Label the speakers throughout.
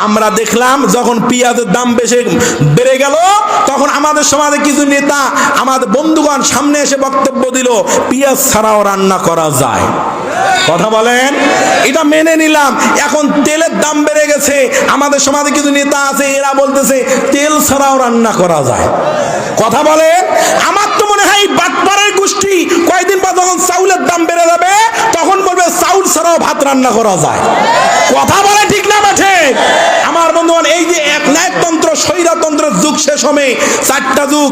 Speaker 1: আমরা দেখলাম যখন পেঁয়াজের দাম বেড়ে গেল, তখন আমাদের সমাজে কিছু নেতা, আমাদের বন্ধুগণ সামনে এসে বক্তব্য দিল পেঁয়াজ ছাড়াও রান্না করা যায়। কথা বলেন, এটা মেনে নিলাম। এখন তেলের দাম বেড়ে গেছে, আমাদের সমাজে কিছু নেতা আছে, এরা বলতেছে তেল ছাড়াও রান্না করা যায়। কথা বলেন, আমার তো মনে হয় বাটপাড়ের গোষ্ঠী কয়েকদিন পর যখন চাউলের দাম বেড়ে যাবে তখন বলবে চাউল ছাড়াও ভাত রান্না করা যায়। কথা বলে ঠিক না বেঠে? আমার বন্ধুগণ, এই যে এক ন্যায়তন্ত্র স্বৈরতন্ত্রের যুগ শেষ হবে, চারটা যুগ,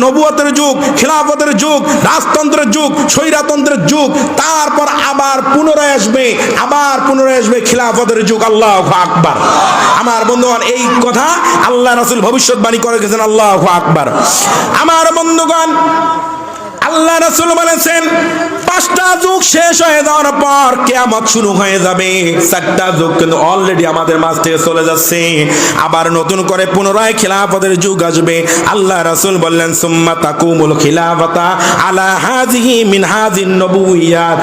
Speaker 1: নবুয়তের যুগ, খিলাফতের যুগ, রাজতন্ত্রের যুগ, স্বৈরতন্ত্রের যুগ, তারপর আবার পুনরায় আসবে খিলাফতের যুগ। আল্লাহু আকবার। আমার বন্ধুগণ, এই কথা আল্লাহ রাসূল ভবিষ্যৎবাণী করে গেছেন। আল্লাহু আকবার। আমার বন্ধুগণ, আল্লাহ রাসূল বলেছেন পাঁচটা যুগ শেষ হয়ে যাওয়ার পর কিয়ামত শুরু হয়ে যাবে। চারটা যুগ কিন্তু অলরেডি আমাদের মাঝ থেকে চলে যাচ্ছে, আবার নতুন করে পুনরায় খিলাফতের যুগ আসবে। আল্লাহ রাসূল বললেন সুম্মা তাকুমুল খিলাফাতা আলা হাযিহি মিন হাযিন নবুয়্যাত।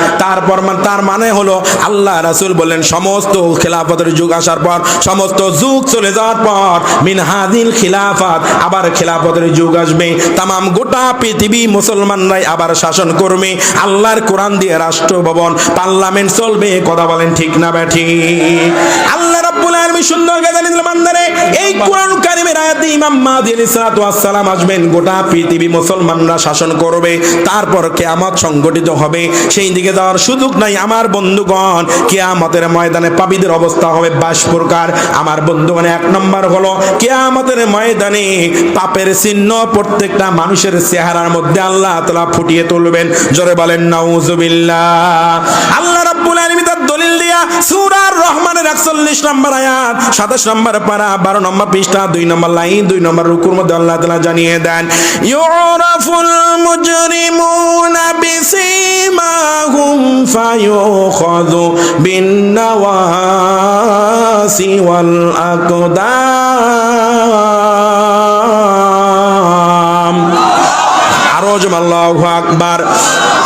Speaker 1: তার মানে হলো আল্লাহ রাসূল বললেন সমস্ত খিলাফতের যুগ আসার পর, সমস্ত যুগ চলে যাওয়ার পর মিন হাযিল খিলাফাত, আবার খিলাফতের যুগ আসবে। তামাম গোটা পৃথিবী মুসলমানরাই আবার শাসন করবে, আল্লাহর কোরআন দিয়ে রাষ্ট্র ভবন পার্লামেন্ট চলবে। কথা বলেন ঠিক না ঠিক? আল্লাহ রাব্বুল আলামিন সুন্দর করে দিলেন বান্দারে, এই কোরআন কারীমের আয়াতে ইমাম মাহদী আলাইহিস সালাতু ওয়াস সালাম আসবেন, গোটা পৃথিবী মুসলমানরা শাসন করবে, তারপর কিয়ামত সংগঠিত হবে। সেই দিকে যাওয়ার সুযোগ নাই। আমার বন্ধুগণ, কিয়ামতের ময়দানে পাপীদের অবস্থা হবে 22 প্রকার। আমার বন্ধুগণ, এক নম্বর হলো কিয়ামতের ময়দানে পাপের চিহ্ন প্রত্যেকটা মানুষের চেহারার মধ্যে আল্লাহ তাআলা ফুটিয়ে তুলবেন। জোরে বলেন নাউযুবিল্লাহ। আল্লাহ রাব্বুল আলামিন তার দলিল দিয়া সূরা আর-রহমানের 41 নম্বর আয়াত, 27 নম্বর পারা, 12 নম্বর পৃষ্ঠা, 2 নম্বর লাইন, 2 নম্বর রুকুর মধ্যে আল্লাহ তাআলা জানিয়ে দেন ইউরাফুল মুজরিমুনা বিসীমাহুম ফায়ুখাযু বিন-নাওয়াসি ওয়াল আকদাম। আল্লাহু আকবার।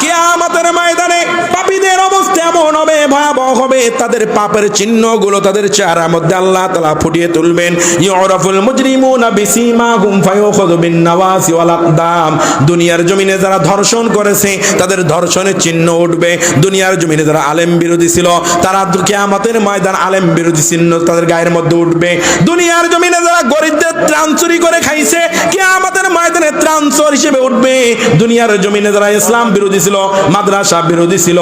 Speaker 1: কিয়ামতের ময়দানে পাপীদের অবস্থা এমন হবে, ভয়াবহ হবে, তাদের পাপের চিহ্নগুলো তাদের চেহারার মধ্যে আল্লাহ তাআলা ফুটিয়ে তুলবেন। ইউরাফুল মুজরিমুনা বিসীমাহুম ফায়ুখাযু বিন-নাওয়াসি ওয়াল আকদাম। দুনিয়ার জমিনে যারা ধর্ষণ করেছে তাদের ধর্ষণের চিহ্ন উঠবে। দুনিয়ার জমিনে যারা আলেম বিরোধী ছিল তারা কিয়ামতের ময়দান আলেম বিরোধী চিহ্ন তাদের গায়ের মধ্যে উঠবে। দুনিয়ার জমিনে যারা গরিবদের ত্রাণ চুরি করে খাইছে কিয়ামতের ময়দানে ত্রাণ চোর হিসেবে উঠবে। দুনিয়ার জমিনে যারা ইসলাম বিরোধী ছিল, মাদ্রাসা বিরোধী ছিল,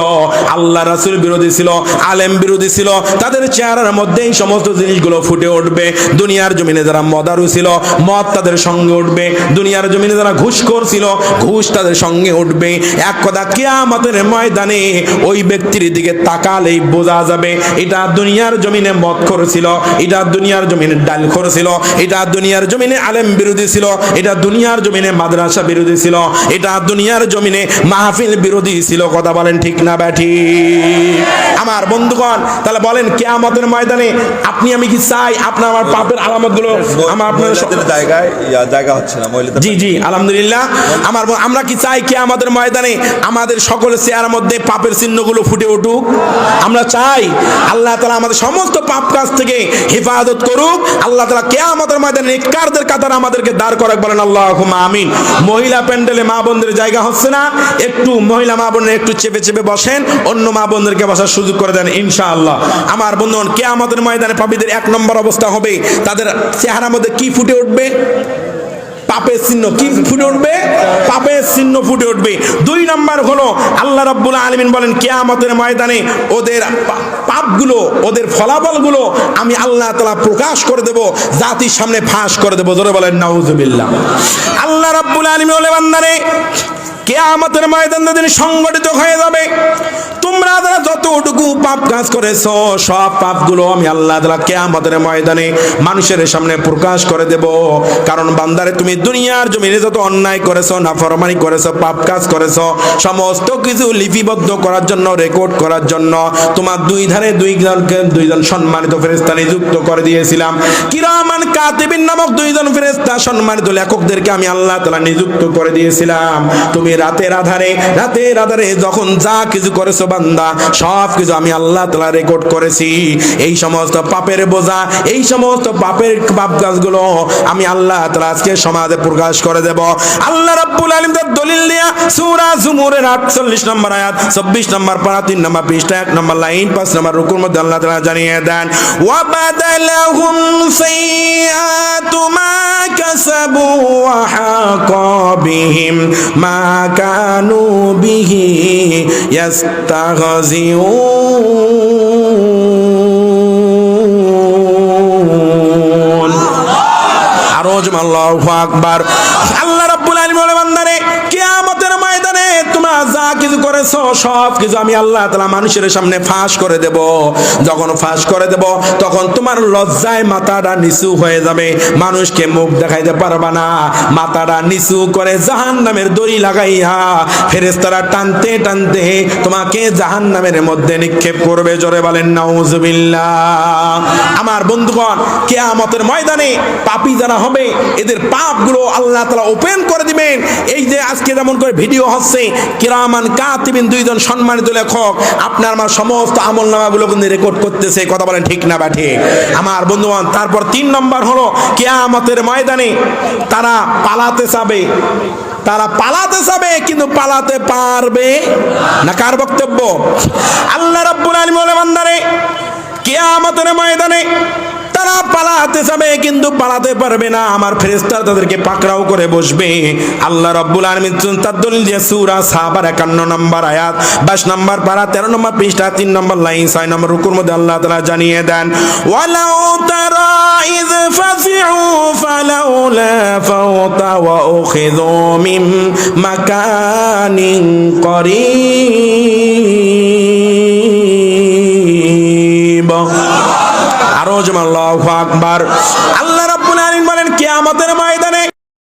Speaker 1: আল্লাহ রাসূল বিরোধী ছিল, আলেম বিরোধী ছিল, তাদের চেহারার মধ্যে এই সমস্ত জিনিসগুলো ফুটে উঠবে। দুনিয়ার জমিনে যারা মদারু ছিল, মদ তাদের সঙ্গে উঠবে। দুনিয়ার জমিনে যারা ঘুষখোর ছিল, ঘুষ তাদের সঙ্গে উঠবে। এক কথা, কিয়ামতের ময়দানে ওই ব্যক্তির দিকে তাকালেই বোঝা যাবে এটা দুনিয়ার জমিনে মদখোর ছিল, এটা দুনিয়ার জমিনে ডালখোর ছিল, এটা দুনিয়ার জমিনে আলেম বিরোধী ছিল, এটা দুনিয়ার জমিনে মাদ্রাসা বিরোধী ছিল, এটা দুনিয়ার জমিনে মাহফিল বিরোধী ছিল। কথা বলেন ঠিক না ব্যাঠি? আমার বন্ধুগণ, তাহলে বলেন কিয়ামতের ময়দানে আপনি আমি কি চাই আপনার আমার পাপের আলামতগুলো আপনার
Speaker 2: জায়গা হচ্ছে না?
Speaker 1: জি আলহামদুলিল্লাহ। আমরা কি চাই কিয়ামতের ময়দানে আমাদের সকলের চেহারার মধ্যে পাপের চিহ্নগুলো ফুটে উঠুক? আমরা চাই। আল্লাহ তাআলা আমাদের সমস্ত পাপ কাজ থেকে হেফাজত করুক। আল্লাহ তাআলা কিয়ামতের ময়দানে নেককারদের কাতারে আমাদেরকে দাঁড় করাক। বলেন আল্লাহুম্মা আমিন। মহিলা প্যান্ডেলে মা বোনদের জায়গা হচ্ছে না, একটু মহিলা মা বোনরা একটু চেপে চেপে বসেন, অন্য মা বোনদেরকে বসার সুযোগ করে দেন ইনশাআল্লাহ। আমার বন্ধুগণ, কিয়ামতের ময়দানে পাপীদের এক নম্বর অবস্থা হবে তাদের চেহারার মধ্যে কি ফুটে উঠবে? পাপের চিহ্ন। কি ফুটে উঠবে? পাপের চিহ্ন ফুটে উঠবে। 2 নম্বর হলো আল্লাহ রাব্বুল আলামিন বলেন কিয়ামতের ময়দানে ওদের পাপগুলো, ওদের ফলাফলগুলো আমি আল্লাহ তাআলা প্রকাশ করে দেব, জাতির সামনে ফাঁস করে দেব। জোরে বলেন নাউযুবিল্লাহ। আল্লাহ রাব্বুল আলামিন বলে বান্দারে কিয়ামতের ময়দান যেদিন সংগঠিত হয়ে যাবে, তোমরা যারা যতটুকু পাপ কাজ করেছো সব পাপগুলো আমি আল্লাহ তাআলা কিয়ামতের ময়দানে মানুষের সামনে প্রকাশ করে দেব। কারণ বান্দারে তুমি দুনিয়ার জমিনে যত অন্যায় করেছো, নাফরমানি করেছো, পাপ কাজ করেছো, সমস্ত কিছু লিপিবদ্ধ করার জন্য, রেকর্ড করার জন্য তোমার দুই ধারে দুইজন সম্মানিত ফেরেশতা নিযুক্ত করে দিয়েছিলাম। কিরামান কাতিবিন নামক 2জন ফেরেশতা সম্মানিত লেখকদেরকে আমি আল্লাহ তাআলা নিযুক্ত করে দিয়েছিলাম। তুমি তুমি রাতের আধারে যখন যা কিছু করেছো বান্দা, সব কিছু আমি আল্লাহ তাআলা রেকর্ড করেছি। এই সমস্ত পাপের বোঝা, এই সমস্ত পাপ কাজগুলো আমি আল্লাহ তাআলা আজকে সমাজে প্রকাশ করে দেব। আল্লাহ রাব্বুল আলামিন তার দলিল দিয়া সূরা জুমুরের 48 নম্বর আয়াত, 24 নম্বর পারা, 3 নম্বর পৃষ্ঠা, 1 নম্বর লাইন, 5 নম্বর রুকুর মধ্যে আল্লাহ তাআলা জানিয়ে দেন, ওয়া বাদালাহুম সাইয়্যাতু মা কাসাবু ওয়া হাকা বিহিম মা কানু বিহি ইয়াস্তাগযিউন। আরো জোরে আল্লাহু আকবার। আল্লাহ রাব্বুল আলামিন বলে, বান্দারে কিয়ামতের ময়দানে তোমরা যা কিছু করেছো সব কিছু আমি আল্লাহ তাআলা মানুষের সামনে ফাঁস করে দেব। যখন ফাঁস করে দেব তখন তোমার লজ্জায় মাথাটা নিচু হয়ে যাবে, মানুষকে মুখ দেখাইতে পারবা না। মাথাটা নিচু করে জাহান্নামের দড়ি লাগাইয়া ফেরেশতারা টানতে টানতে তোমাকে জাহান্নামের মধ্যে নিক্ষেপ করবে। জোরে বলেন নাউজুবিল্লাহ। আমার বন্ধুগণ, কিয়ামতের ময়দানে পাপী যারা হবে এদের পাপগুলো আল্লাহ তাআলা ওপেন করে দিবেন। এই যে আজকে যেমন করে ভিডিও হচ্ছে, কিরামান কাতিবিন, দুইজন সম্মানিত লেখক আপনার আমার সমস্ত আমলনামাগুলো কিন্তু রেকর্ড করতেছে। কথা বলেন ঠিক না বা ঠিক? আমার বন্ধুগণ, তারপর 3 নম্বর হলো কিয়ামতের ময়দানে তারা পালাতে চাবে কিন্তু পালাতে পারবে না। কার বক্তব্য? আল্লাহ রাব্বুল আলামিন বলে, বান্দারে কিয়ামতের ময়দানে তারা পালাতে যাবে কিন্তু পালাতে পারবে না, আমার ফেরেশতারা তাদেরকে পাকড়াও করে বসবে। আল্লাহ রাব্বুল আলামিন তার দলিল দিয়ে সূরা সাবার 51 নম্বর আয়াত, 22 নম্বর পারা, 13 নম্বর পৃষ্ঠা, 3 নম্বর লাইন, 6 নম্বর রুকুর মধ্যে আল্লাহ তাআলা জানিয়ে দেন, ওয়ালাউ তারা ইয ফাজিউ ফালাউলা ফাওতা ওয়া উখিযু মিন মাকানিন করিব। আরো জোরে আল্লাহু আকবার। আল্লাহ রাব্বুল আলামিন বলেন, কিয়ামতের ময়দানে